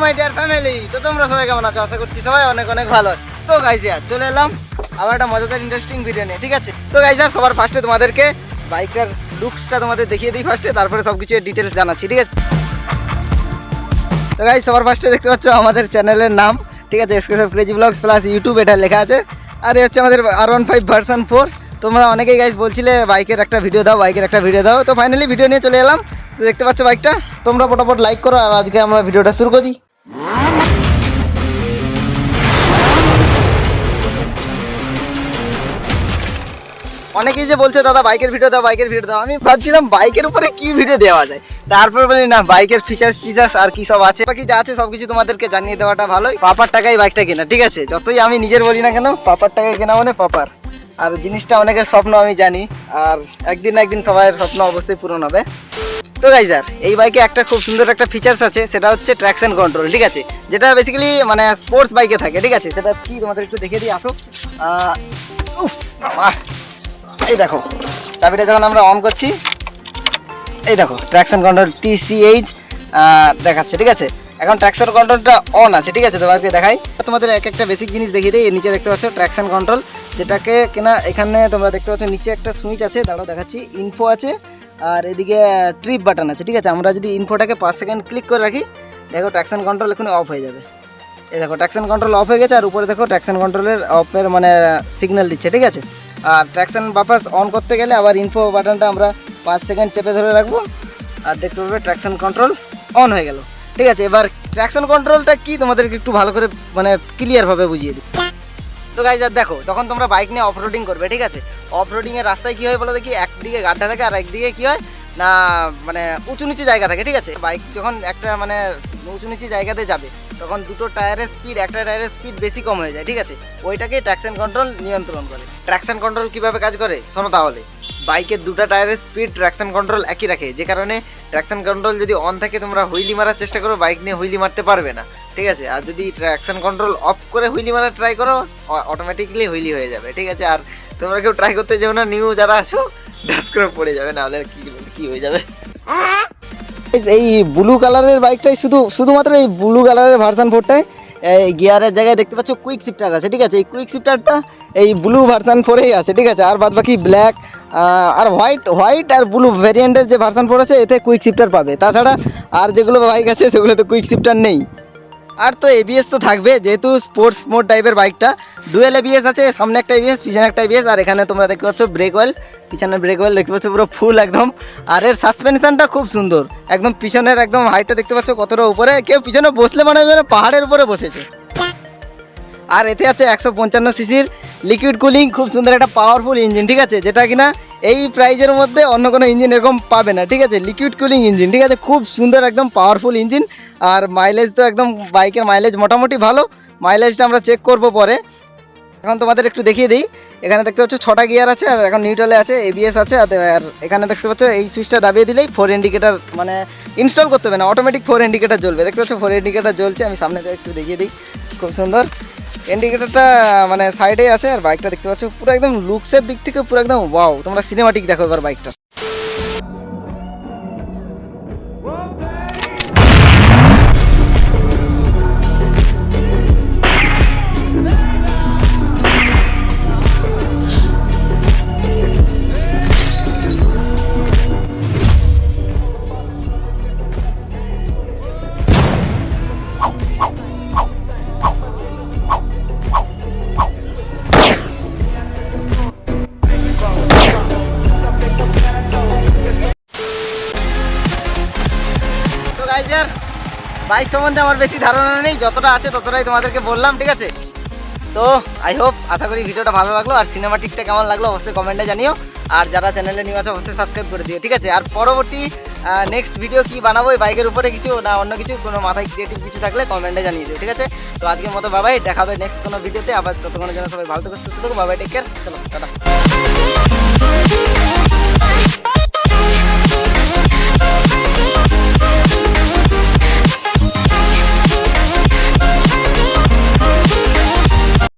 My dear family, তো তোমরা সবাই কেমন আছো? আশা করছি সবাই অনেক অনেক ভালো। তো গাইস ইয়ার চলে এলাম আবার একটা মজাদার ইন্টারেস্টিং ভিডিও নিয়ে, ঠিক আছে? তো গাইস ইয়ার সবার ফার্স্টে তোমাদেরকে বাইকটার লুকসটা তোমাদের দেখিয়ে দিই ফার্স্টে, তারপরে সব কিছু ডিটেলস জানাচ্ছি, ঠিক আছে? তো গাইস সবার ফার্স্টে দেখতে পাচ্ছ আমাদের চ্যানেলের নাম, ঠিক আছে? এসকেএসএফ ক্রেজি ব্লগস প্লাস ইউটিউব, এটা লেখা আছে। আর এই হচ্ছে আমাদের R15 ভার্সন 4। তোমরা অনেকেই গাইস বলছিলে বাইকের একটা ভিডিও দাও, তো ফাইনালি ভিডিও নিয়ে চলে এলাম। তো দেখতে পাচ্ছ বাইকটা, তোমরা ফটাফট লাইক করো আর আজকে আমরা ভিডিওটা শুরু করি। অনেকেই যে বলছে দাদা বাইকের ভিডিও দাও, আমি ভাবছিলাম বাইকের উপরে কি ভিডিও দেওয়া যায়, তারপর বলি না বাইকের ফিচার্স আর কি সব আছে, বাকি যা আছে সবকিছু তোমাদেরকে জানিয়ে দেওয়াটা ভালোই। পাপার টাকায় বাইকটা কেনা, ঠিক আছে? যতই আমি নিজের বলি না কেন, পাপার টাকায় কেনা মানে পাপার। আর জিনিসটা অনেকের স্বপ্ন আমি জানি, আর একদিন না একদিন সবাই স্বপ্ন অবশ্যই পূরণ হবে। তো গাইজ আর এই বাইকে একটা খুব সুন্দর একটা ফিচার্স আছে, সেটা হচ্ছে ট্র্যাকশন কন্ট্রোল, ঠিক আছে? যেটা বেসিক্যালি মানে স্পোর্টস বাইকে থাকে, ঠিক আছে? সেটা কি তোমাদের একটু দেখিয়ে দিই, আসো। এই দেখো চাবিটা যখন আমরা অন করছি, এই দেখো ট্র্যাকশন কন্ট্রোল TCH দেখাচ্ছে, ঠিক আছে? এখন ট্র্যাকশন কন্ট্রোলটা অন আছে, ঠিক আছে? তোমাকে দেখাই, তোমাদের এক একটা বেসিক জিনিস দেখিয়ে দিই। নিচে দেখতে পাচ্ছ ট্র্যাকশন কন্ট্রোল, যেটাকে কিনা এখানে তোমরা দেখতে পাচ্ছ নিচে একটা সুইচ আছে, দাঁড়াও দেখাচ্ছি। ইনফো আছে আর এদিকে ট্রিপ বাটন আছে, ঠিক আছে? আমরা যদি ইনফোটাকে 5 সেকেন্ড ক্লিক করে রাখি, দেখো ট্র্যাকশন কন্ট্রোল এখানে অফ হয়ে যাবে। এই দেখো ট্র্যাকশন কন্ট্রোল অফ হয়ে গেছে, আর উপরে দেখো ট্র্যাকশন কন্ট্রোলের অফের মানে সিগন্যাল দিচ্ছে, ঠিক আছে? আর ট্র্যাকশন বাপাস অন করতে গেলে আবার ইনফো বাটনটা আমরা 5 সেকেন্ড চেপে ধরে রাখবো, আর দেখতে পাবে ট্র্যাকশন কন্ট্রোল অন হয়ে গেল, ঠিক আছে? এবার ট্র্যাকশন কন্ট্রোলটা কি তোমাদেরকে একটু ভালো করে মানে ক্লিয়ারভাবে বুঝিয়ে দিই। তো গাইজ আর দেখো, যখন তোমরা বাইক নিয়ে অফরোডিং করবে, ঠিক আছে? অফরোডিংয়ের রাস্তায় কী হয় বলো দেখি, একদিকে গাড্ডা থাকে আর একদিকে কী হয় না মানে উঁচু নিচু জায়গা থাকে, ঠিক আছে? বাইক যখন একটা মানে উঁচু নিচু জায়গাতে যাবে, তখন দুটো টায়ারের স্পিড, একটা টায়ারের স্পিড বেশি কম হয়ে যায়, ঠিক আছে? ওইটাকে ট্র্যাকশন কন্ট্রোল নিয়ন্ত্রণ করে। ট্র্যাকশন কন্ট্রোল কীভাবে কাজ করে শোনো তাহলে। বাইকের দুটো টায়ারের স্পিড ট্র্যাকশন কন্ট্রোল একই রাখে, যে কারণে ট্র্যাকশন কন্ট্রোল যদি অন থাকে তোমরা হুইলি মারার চেষ্টা করো, বাইক নিয়ে হুইলি মারতে পারবে না, ঠিক আছে? আর যদি ট্র্যাকশন কন্ট্রোল অফ করে হুইলি মারা ট্রাই করো, অটোমেটিকলি হুইলি হয়ে যাবে, ঠিক আছে? আর তোমরা কেউ ট্রাই করতে যাও না, নিউ যারা আছো ডাস করে পড়ে যাবে, নাহলে কি হয়ে যাবে। এই ব্লু কালারের বাইকটাই শুধুমাত্র এই ব্লু কালারের ভার্সন 4টায় এই গিয়ারের জায়গায় দেখতে পাচ্ছ কুইক শিফটার আছে, ঠিক আছে? এই কুইক শিফটারটা এই ব্লু ভার্সন 4এই আছে, ঠিক আছে? আর বাদ বাকি ব্ল্যাক আর হোয়াইট আর ব্লু ভ্যারিয়েন্টের যে ভার্সন 4 আছে এতে কুইক শিফটার পাবে। তাছাড়া আর যেগুলো বাইক আছে সেগুলোতে কুইক শিফটার নেই। আর তো ABS তো থাকবে, যেহেতু স্পোর্টস মোড টাইপের বাইকটা। ডুয়েল ABS আছে, সামনে একটা ABS পিছনে একটা ABS, আর এখানে তোমরা দেখতে পাচ্ছ ব্রেক অয়েল, পিছনের ব্রেক অয়েল দেখতে পাচ্ছ পুরো ফুল একদম। আর এর সাসপেনশনটা খুব সুন্দর, একদম পিছনের একদম হাইটটা দেখতে পাচ্ছ কতটা উপরে, কেউ পিছনে বসলে মানে পাহাড়ের উপরে বসেছে। আর এতে আছে 155 সিসির লিকুইড কুলিং, খুব সুন্দর একটা পাওয়ারফুল ইঞ্জিন, ঠিক আছে? যেটা কিনা এই প্রাইজের মধ্যে অন্য কোনো ইঞ্জিন এরকম পাবে না, ঠিক আছে? লিকুইড কুলিং ইঞ্জিন, ঠিক আছে? খুব সুন্দর একদম পাওয়ারফুল ইঞ্জিন। আর মাইলেজ তো একদম বাইকের মাইলেজ মোটামুটি ভালো, মাইলেজটা আমরা চেক করব পরে। এখন তোমাদের একটু দেখিয়ে দিই, এখানে দেখতে পাচ্ছ 6টা গিয়ার আছে, আর এখন নিউট্রালে আছে, ABS আছে। আর এখানে দেখতে পাচ্ছ এই সুইচটা দাবিয়ে দিলেই 4 ইন্ডিকেটার মানে ইনস্টল করতে হবে না, অটোমেটিক 4 ইন্ডিকেটার জ্বলবে। দেখতে পাচ্ছ 4 ইন্ডিকেটার জ্বলছে, আমি সামনে একটু দেখিয়ে দিই, খুব সুন্দর ইন্ডিকেটারটা মানে সাইডেই আছে। আর বাইকটা দেখতে পাচ্ছ পুরো একদম লুকসের দিক থেকে পুরো একদম ওয়াও। তোমরা সিনেমাটিক দেখো এবার বাইকটা। বাইক সম্বন্ধে আমার বেশি ধারণা নেই, যতটা আছে ততটাই তোমাদেরকে বললাম, ঠিক আছে? তো আশা করি ভিডিওটা ভালো লাগলো, আর সিনেমাটিকটা কেমন লাগলো অবশ্যই কমেন্টে জানিও। আর যারা চ্যানেলে নিউ আছে অবশ্যই সাবস্ক্রাইব করে দিও, ঠিক আছে? আর পরবর্তী নেক্সট ভিডিও কি বানাবো, এই বাইকের উপরে কিছু না অন্য কিছু, কোনো মাথায় ক্রিয়েটিভ কিছু থাকলে কমেন্টে জানিয়ে দিও, ঠিক আছে? তো আজকের মতো বাবাই, দেখা হবে নেক্সট কোনো ভিডিওতে। আবার ততক্ষণের জন্য সবাই ভালো থেকো, সুস্থ থেকো, বাবাই, টেক কেয়ার, চলো টাটা।